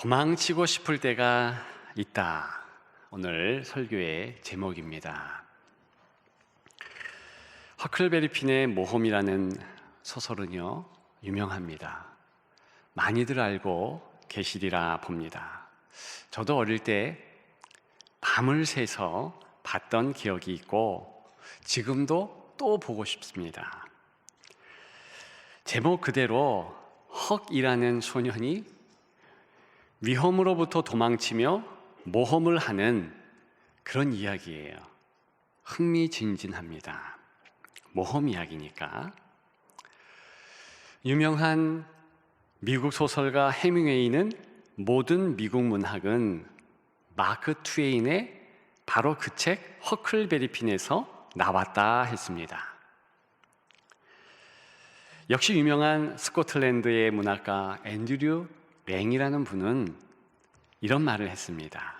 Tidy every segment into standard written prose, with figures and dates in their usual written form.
도망치고 싶을 때가 있다. 오늘 설교의 제목입니다. 허클베리 핀의 모험이라는 소설은요, 유명합니다. 많이들 알고 계시리라 봅니다. 저도 어릴 때 밤을 새서 봤던 기억이 있고 지금도 또 보고 싶습니다. 제목 그대로 헉이라는 소년이 위험으로부터 도망치며 모험을 하는 그런 이야기예요. 흥미진진합니다. 모험 이야기니까. 유명한 미국 소설가 해밍웨이는 모든 미국 문학은 마크 트웨인의 바로 그 책 허클베리 핀에서 나왔다 했습니다. 역시 유명한 스코틀랜드의 문학가 앤드류 랭이라는 분은 이런 말을 했습니다.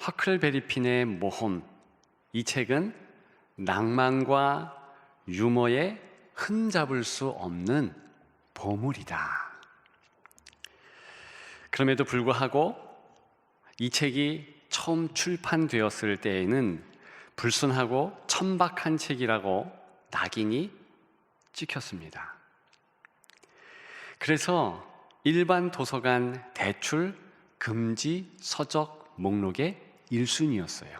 허클베리 핀의 모험, 이 책은 낭만과 유머에 흠잡을 수 없는 보물이다. 그럼에도 불구하고 이 책이 처음 출판되었을 때에는 불순하고 천박한 책이라고 낙인이 찍혔습니다. 그래서 일반 도서관 대출 금지 서적 목록의 1순위였어요.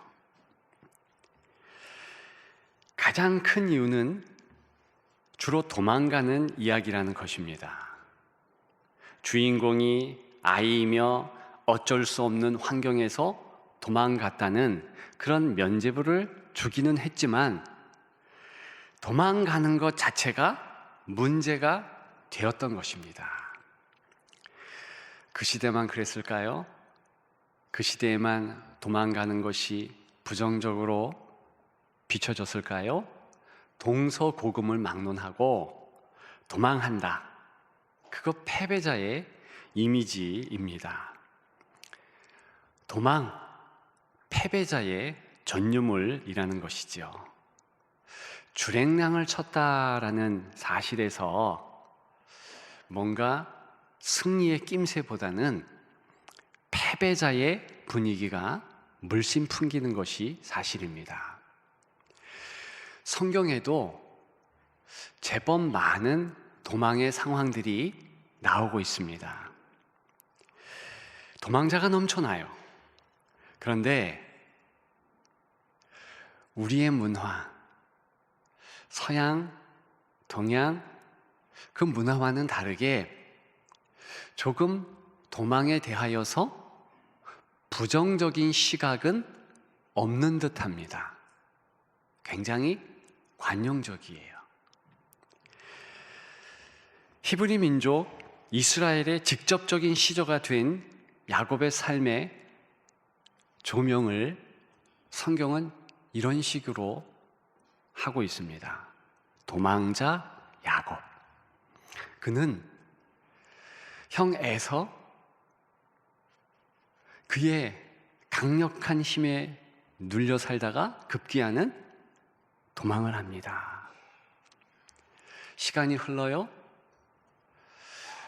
가장 큰 이유는 주로 도망가는 이야기라는 것입니다. 주인공이 아이이며 어쩔 수 없는 환경에서 도망갔다는 그런 면죄부를 주기는 했지만 도망가는 것 자체가 문제가 되었던 것입니다. 그 시대만 그랬을까요? 그 시대에만 도망가는 것이 부정적으로 비춰졌을까요? 동서고금을 막론하고 도망한다. 그거 패배자의 이미지입니다. 도망, 패배자의 전유물이라는 것이죠. 주랭랑을 쳤다라는 사실에서 뭔가 승리의 낌새보다는 패배자의 분위기가 물씬 풍기는 것이 사실입니다. 성경에도 제법 많은 도망의 상황들이 나오고 있습니다. 도망자가 넘쳐나요. 그런데 우리의 문화, 서양, 동양, 그 문화와는 다르게 조금 도망에 대하여서 부정적인 시각은 없는 듯합니다. 굉장히 관용적이에요. 히브리 민족 이스라엘의 직접적인 시조가 된 야곱의 삶의 조명을 성경은 이런 식으로 하고 있습니다. 도망자 야곱. 그는 형 에서 그의 강력한 힘에 눌려 살다가 급기야는 도망을 합니다. 시간이 흘러요.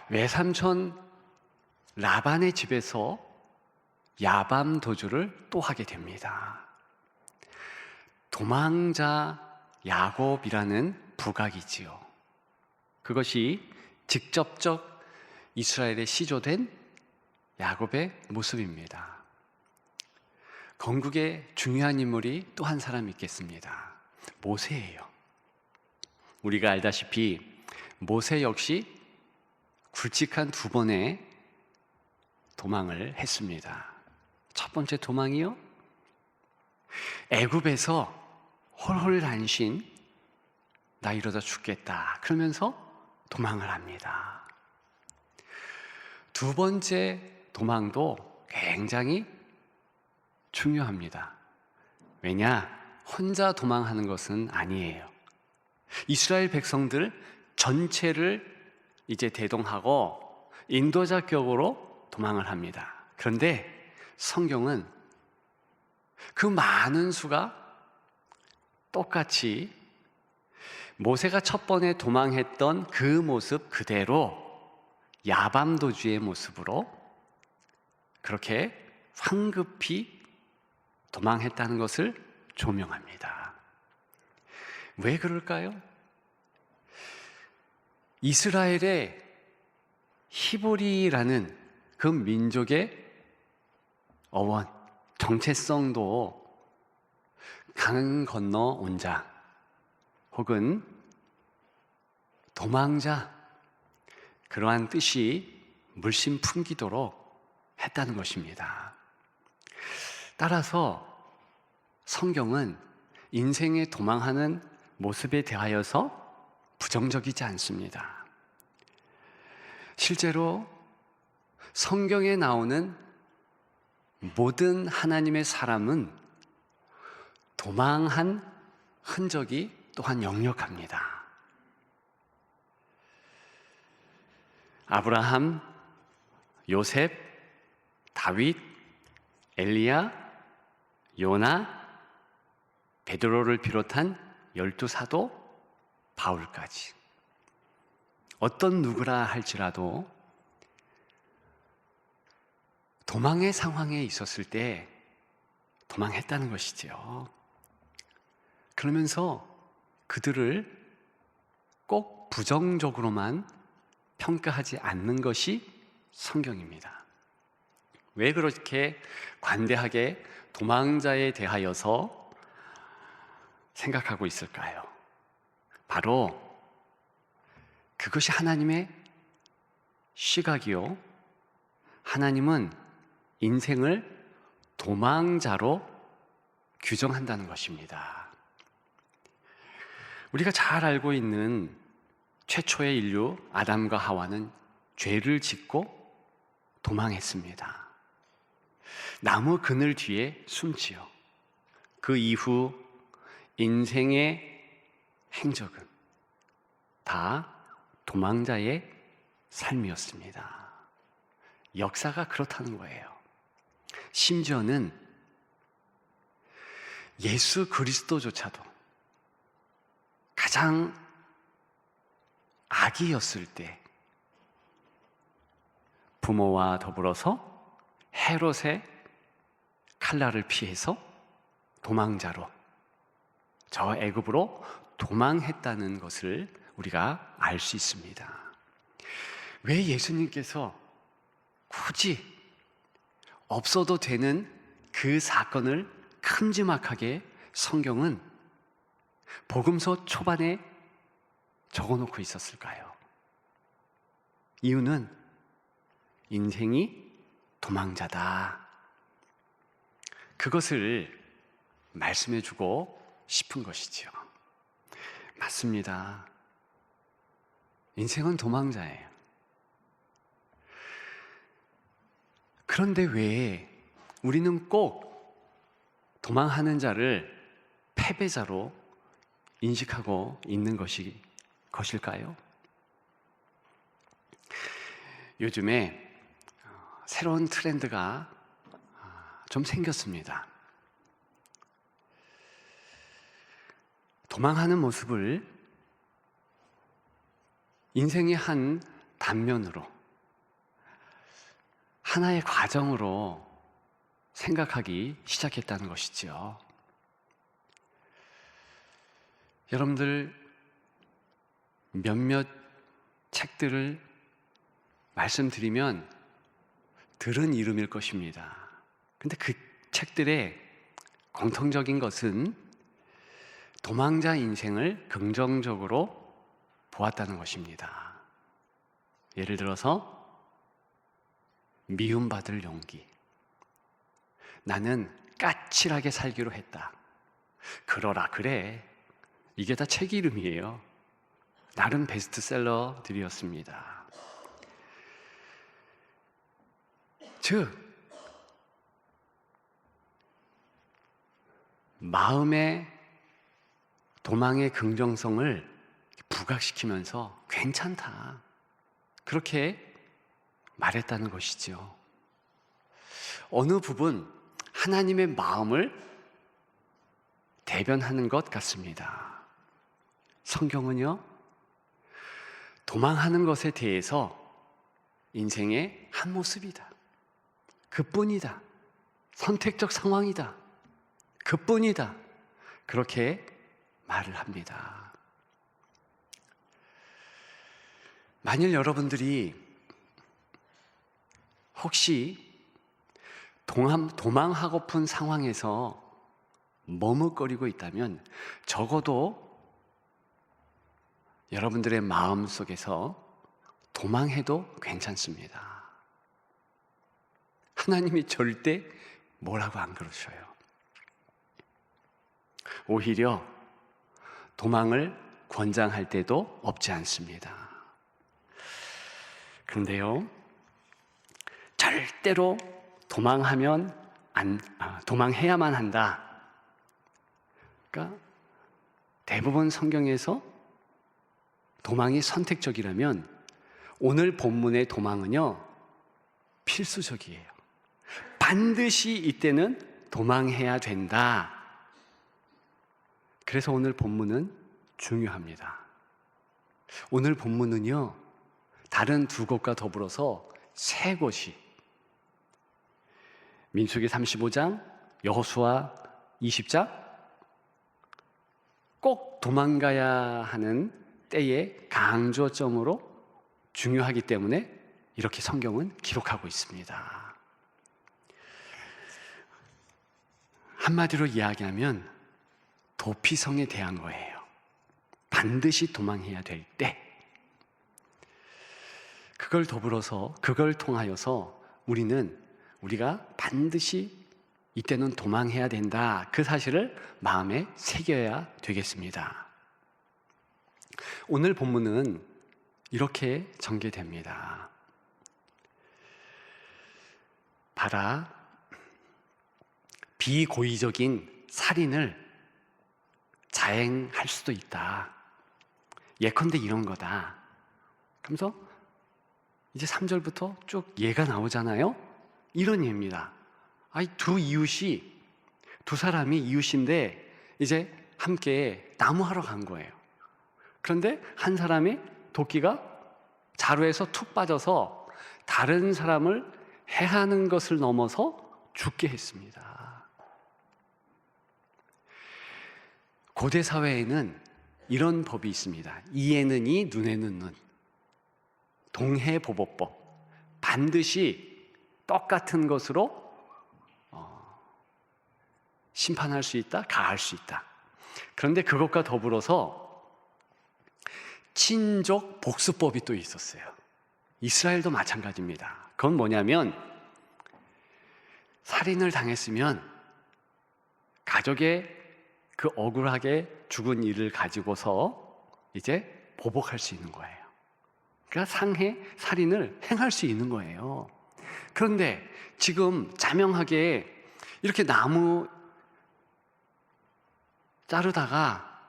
외삼촌 라반의 집에서 야밤 도주를 또 하게 됩니다. 도망자 야곱이라는 부각이지요. 그것이 직접적 이스라엘에 시조된 야곱의 모습입니다. 건국의 중요한 인물이 또 한 사람 있겠습니다. 모세예요. 우리가 알다시피 모세 역시 굵직한 2번의 도망을 했습니다. 첫 번째 도망이요, 애굽에서 홀홀단신, 나 이러다 죽겠다 그러면서 도망을 합니다. 두 번째 도망도 굉장히 중요합니다. 왜냐? 혼자 도망하는 것은 아니에요. 이스라엘 백성들 전체를 이제 대동하고 인도자격으로 도망을 합니다. 그런데 성경은 그 많은 수가 똑같이 모세가 첫 번에 도망했던 그 모습 그대로 야밤도주의 모습으로 그렇게 황급히 도망했다는 것을 조명합니다. 왜 그럴까요? 이스라엘의 히브리라는 그 민족의 어원, 정체성도 강 건너 온 자 혹은 도망자, 그러한 뜻이 물씬 풍기도록 했다는 것입니다. 따라서 성경은 인생에 도망하는 모습에 대하여서 부정적이지 않습니다. 실제로 성경에 나오는 모든 하나님의 사람은 도망한 흔적이 또한 역력합니다. 아브라함, 요셉, 다윗, 엘리야, 요나, 베드로를 비롯한 12사도, 바울까지 어떤 누구라 할지라도 도망의 상황에 있었을 때 도망했다는 것이지요. 그러면서 그들을 꼭 부정적으로만 평가하지 않는 것이 성경입니다. 왜 그렇게 관대하게 도망자에 대하여서 생각하고 있을까요? 바로 그것이 하나님의 시각이요, 하나님은 인생을 도망자로 규정한다는 것입니다. 우리가 잘 알고 있는 최초의 인류 아담과 하와는 죄를 짓고 도망했습니다. 나무 그늘 뒤에 숨지요. 그 이후 인생의 행적은 다 도망자의 삶이었습니다. 역사가 그렇다는 거예요. 심지어는 예수 그리스도조차도 가장 아기였을 때 부모와 더불어서 헤롯의 칼날을 피해서 도망자로 저 애굽으로 도망했다는 것을 우리가 알 수 있습니다. 왜 예수님께서 굳이 없어도 되는 그 사건을 큼지막하게 성경은 복음서 초반에 적어놓고 있었을까요? 이유는 인생이 도망자다, 그것을 말씀해주고 싶은 것이지요. 맞습니다. 인생은 도망자예요. 그런데 왜 우리는 꼭 도망하는 자를 패배자로 인식하고 있는 것일까요? 요즘에 새로운 트렌드가 좀 생겼습니다. 도망하는 모습을 인생의 한 단면으로, 하나의 과정으로 생각하기 시작했다는 것이지요. 여러분들 몇몇 책들을 말씀드리면 들은 이름일 것입니다. 근데 그 책들의 공통적인 것은 도망자 인생을 긍정적으로 보았다는 것입니다. 예를 들어서 미움받을 용기, 나는 까칠하게 살기로 했다, 그러라 그래, 이게 다 책 이름이에요. 나름 베스트셀러들이었습니다. 즉, 마음의 도망의 긍정성을 부각시키면서 괜찮다, 그렇게 말했다는 것이죠. 어느 부분 하나님의 마음을 대변하는 것 같습니다. 성경은요, 도망하는 것에 대해서 인생의 한 모습이다, 그뿐이다. 선택적 상황이다. 그뿐이다. 그렇게 말을 합니다. 만일 여러분들이 혹시 도망하고픈 상황에서 머뭇거리고 있다면 적어도 여러분들의 마음 속에서 도망해도 괜찮습니다. 하나님이 절대 뭐라고 안 그러셔요. 오히려 도망을 권장할 때도 없지 않습니다. 그런데요, 절대로 도망해야만 한다. 그러니까 대부분 성경에서 도망이 선택적이라면 오늘 본문의 도망은요, 필수적이에요. 반드시 이때는 도망해야 된다. 그래서 오늘 본문은 중요합니다. 오늘 본문은요, 다른 두 곳과 더불어서 세 곳이 민수기 35장, 여호수아 20장, 꼭 도망가야 하는 때의 강조점으로 중요하기 때문에 이렇게 성경은 기록하고 있습니다. 한마디로 이야기하면 도피성에 대한 거예요. 반드시 도망해야 될 때. 그걸 통하여서 우리가 반드시 이때는 도망해야 된다. 그 사실을 마음에 새겨야 되겠습니다. 오늘 본문은 이렇게 전개됩니다. 봐라, 비고의적인 살인을 자행할 수도 있다. 예컨대 이런 거다. 그러면서 이제 3절부터 쭉 예가 나오잖아요. 이런 예입니다. 두 사람이 이웃인데 이제 함께 나무하러 간 거예요. 그런데 한 사람이 도끼가 자루에서 툭 빠져서 다른 사람을 해하는 것을 넘어서 죽게 했습니다. 고대 사회에는 이런 법이 있습니다. 이에는 이, 눈에는 눈. 동해보복법. 반드시 똑같은 것으로 심판할 수 있다, 가할 수 있다. 그런데 그것과 더불어서 친족 복수법이 또 있었어요. 이스라엘도 마찬가지입니다. 그건 뭐냐면 살인을 당했으면 가족의 그 억울하게 죽은 일을 가지고서 이제 보복할 수 있는 거예요. 그러니까 살인을 행할 수 있는 거예요. 그런데 지금 자명하게 이렇게 나무 자르다가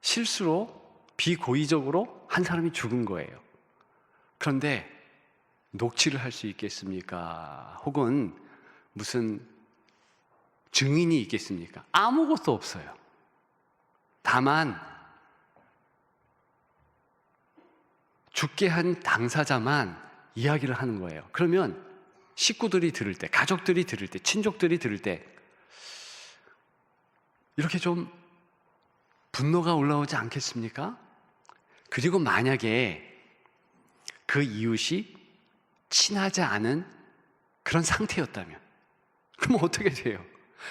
실수로 비고의적으로 한 사람이 죽은 거예요. 그런데 녹취를 할 수 있겠습니까? 혹은 무슨 증인이 있겠습니까? 아무것도 없어요. 다만 죽게 한 당사자만 이야기를 하는 거예요. 그러면 식구들이 들을 때, 가족들이 들을 때, 친족들이 들을 때 이렇게 좀 분노가 올라오지 않겠습니까? 그리고 만약에 그 이웃이 친하지 않은 그런 상태였다면 그럼 어떻게 돼요?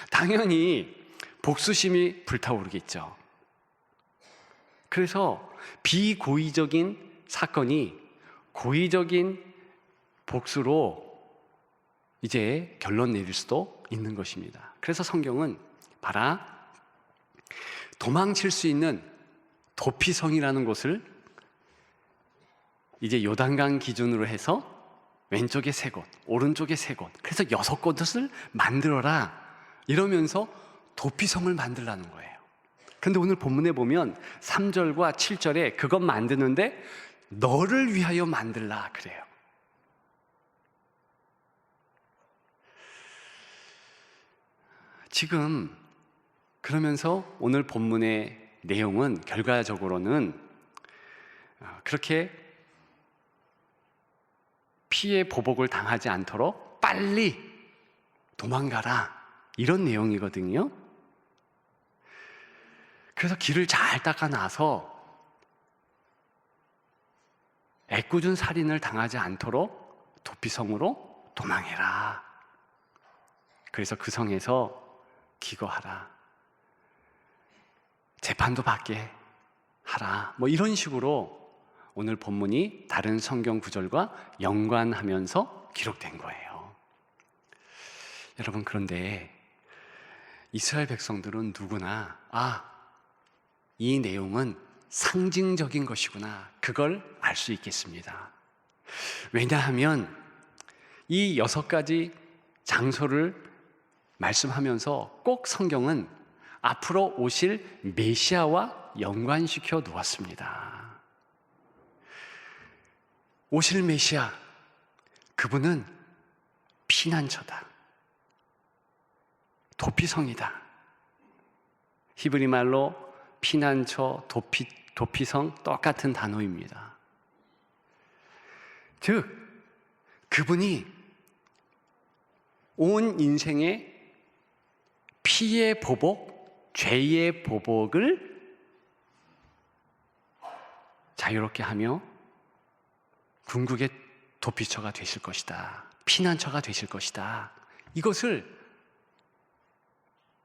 당연히 복수심이 불타오르겠죠. 그래서 비고의적인 사건이 고의적인 복수로 이제 결론 내릴 수도 있는 것입니다. 그래서 성경은 봐라, 도망칠 수 있는 도피성이라는 곳을 이제 요단강 기준으로 해서 왼쪽에 3곳, 오른쪽에 3곳, 그래서 6곳을 만들어라 이러면서 도피성을 만들라는 거예요. 그런데 오늘 본문에 보면 3절과 7절에 그것 만드는데 너를 위하여 만들라 그래요. 지금 그러면서 오늘 본문의 내용은 결과적으로는 그렇게 피해 보복을 당하지 않도록 빨리 도망가라. 이런 내용이거든요. 그래서 길을 잘 닦아 놔서 애꿎은 살인을 당하지 않도록 도피성으로 도망해라. 그래서 그 성에서 기거하라. 재판도 받게 하라. 뭐 이런 식으로 오늘 본문이 다른 성경 구절과 연관하면서 기록된 거예요. 여러분, 그런데 이스라엘 백성들은 누구나 이 내용은 상징적인 것이구나, 그걸 알 수 있겠습니다. 왜냐하면 이 6가지 장소를 말씀하면서 꼭 성경은 앞으로 오실 메시아와 연관시켜 놓았습니다. 오실 메시아, 그분은 피난처다, 도피성이다. 히브리 말로 피난처, 도피성 똑같은 단어입니다. 즉, 그분이 온 인생의 피의 보복, 죄의 보복을 자유롭게 하며 궁극의 도피처가 되실 것이다, 피난처가 되실 것이다, 이것을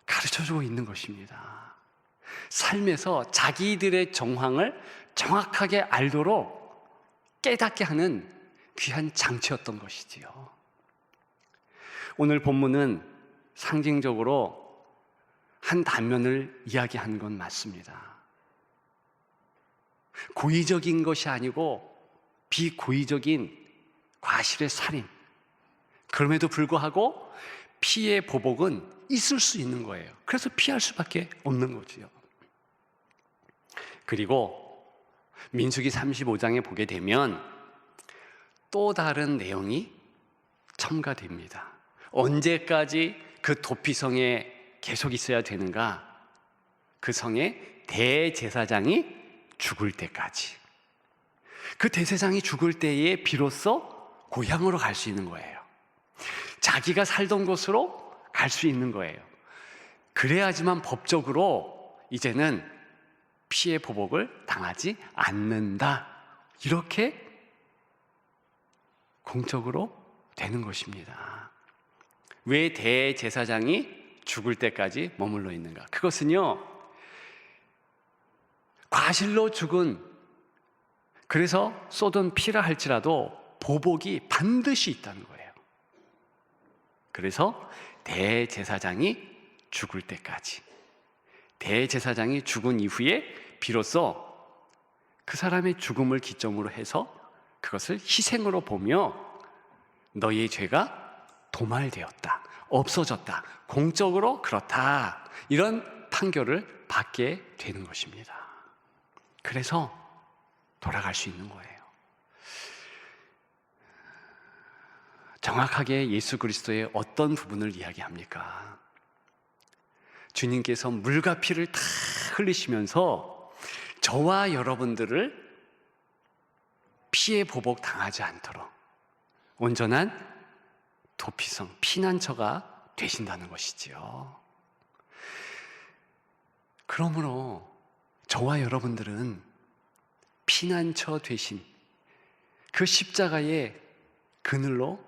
가르쳐주고 있는 것입니다. 삶에서 자기들의 정황을 정확하게 알도록 깨닫게 하는 귀한 장치였던 것이지요. 오늘 본문은 상징적으로 한 단면을 이야기한 건 맞습니다. 고의적인 것이 아니고 비고의적인 과실의 살인, 그럼에도 불구하고 피의 보복은 있을 수 있는 거예요. 그래서 피할 수밖에 없는 거지요. 그리고 민수기 35장에 보게 되면 또 다른 내용이 첨가됩니다. 언제까지 그 도피성에 계속 있어야 되는가? 그 성의 대제사장이 죽을 때까지. 그 대제사장이 죽을 때에 비로소 고향으로 갈 수 있는 거예요. 자기가 살던 곳으로 갈 수 있는 거예요. 그래야지만 법적으로 이제는 피해 보복을 당하지 않는다, 이렇게 공적으로 되는 것입니다. 왜 대제사장이 죽을 때까지 머물러 있는가? 그것은요, 과실로 죽은, 그래서 쏟은 피라 할지라도 보복이 반드시 있다는 거예요. 그래서 대제사장이 죽을 때까지, 대제사장이 죽은 이후에 비로소 그 사람의 죽음을 기점으로 해서 그것을 희생으로 보며 너희의 죄가 도말되었다, 없어졌다, 공적으로 그렇다, 이런 판결을 받게 되는 것입니다. 그래서 돌아갈 수 있는 거예요. 정확하게 예수 그리스도의 어떤 부분을 이야기합니까? 주님께서 물과 피를 다 흘리시면서 저와 여러분들을 피해 보복 당하지 않도록 온전한 도피성, 피난처가 되신다는 것이지요. 그러므로 저와 여러분들은 피난처 되신 그 십자가의 그늘로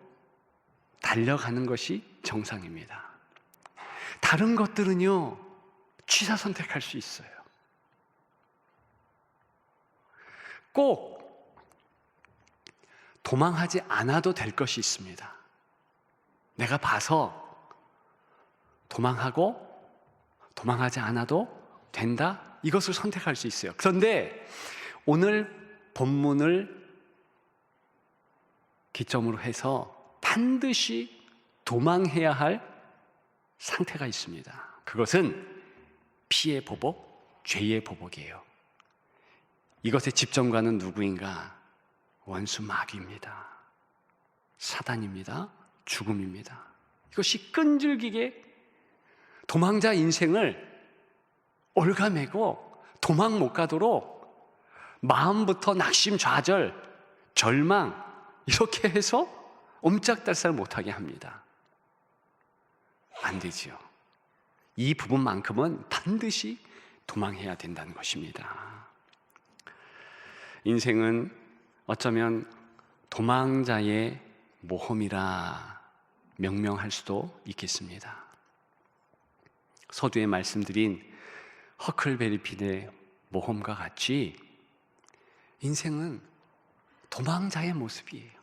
달려가는 것이 정상입니다. 다른 것들은요, 취사 선택할 수 있어요. 꼭 도망하지 않아도 될 것이 있습니다. 내가 봐서 도망하지 않아도 된다, 이것을 선택할 수 있어요. 그런데 오늘 본문을 기점으로 해서 반드시 도망해야 할 상태가 있습니다. 그것은 피의 보복, 죄의 보복이에요. 이것의 집정관은 누구인가? 원수 마귀입니다. 사단입니다. 죽음입니다. 이것이 끈질기게 도망자 인생을 올가매고 도망 못 가도록 마음부터 낙심, 좌절, 절망, 이렇게 해서 옴짝달싹 못하게 합니다. 안 되지요. 이 부분만큼은 반드시 도망해야 된다는 것입니다. 인생은 어쩌면 도망자의 모험이라 명명할 수도 있겠습니다. 서두에 말씀드린 허클베리 핀의 모험과 같이 인생은 도망자의 모습이에요.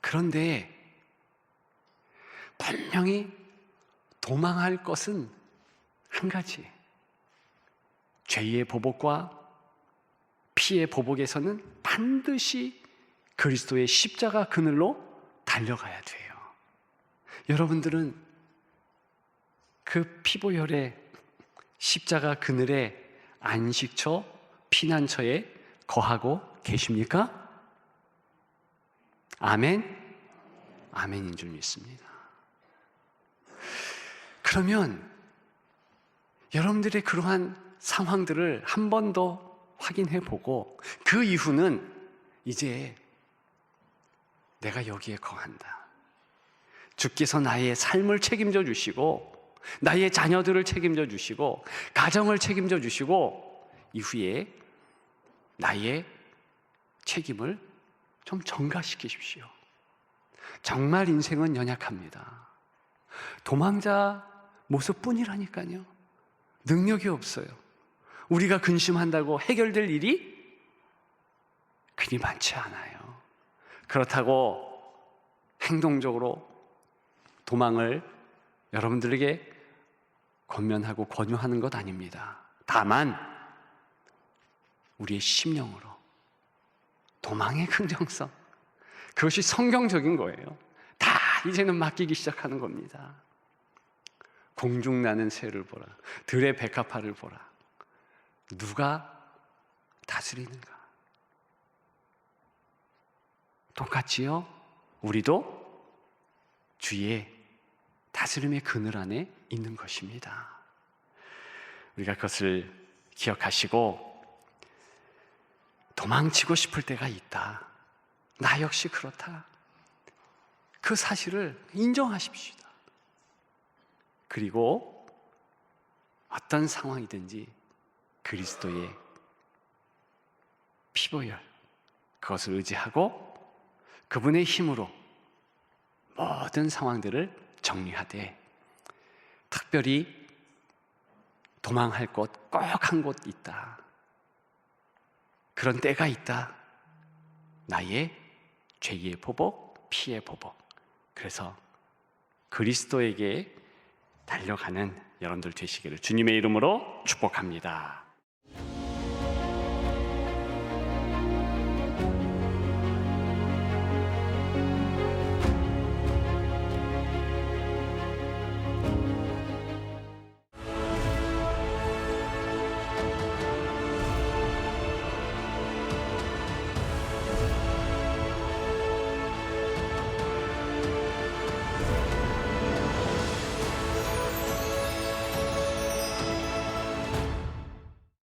그런데 분명히 도망할 것은 한 가지. 죄의 보복과 피의 보복에서는 반드시 그리스도의 십자가 그늘로 달려가야 돼요. 여러분들은 그 피보혈의 십자가 그늘의 안식처, 피난처에 거하고 계십니까? 아멘? 아멘인 줄 믿습니다. 그러면 여러분들의 그러한 상황들을 한 번 더 확인해 보고 그 이후는 이제 내가 여기에 거한다. 주께서 나의 삶을 책임져 주시고 나의 자녀들을 책임져 주시고 가정을 책임져 주시고 이후에 나의 책임을 좀 전가시키십시오. 정말 인생은 연약합니다. 도망자 모습뿐이라니까요. 능력이 없어요. 우리가 근심한다고 해결될 일이 그리 많지 않아요. 그렇다고 행동적으로 도망을 여러분들에게 권면하고 권유하는 것 아닙니다. 다만 우리의 심령으로 도망의 긍정성, 그것이 성경적인 거예요. 다 이제는 맡기기 시작하는 겁니다. 공중나는 새를 보라, 들의 백합화를 보라. 누가 다스리는가? 똑같지요? 우리도 주의 다스림의 그늘 안에 있는 것입니다. 우리가 그것을 기억하시고 도망치고 싶을 때가 있다. 나 역시 그렇다. 그 사실을 인정하십시오. 그리고 어떤 상황이든지 그리스도의 피보혈, 그것을 의지하고 그분의 힘으로 모든 상황들을 정리하되 특별히 도망할 곳 꼭 한 곳 있다. 그런 때가 있다. 나의 죄의 보복, 피의 보복. 그래서 그리스도에게 달려가는 여러분들 되시기를 주님의 이름으로 축복합니다.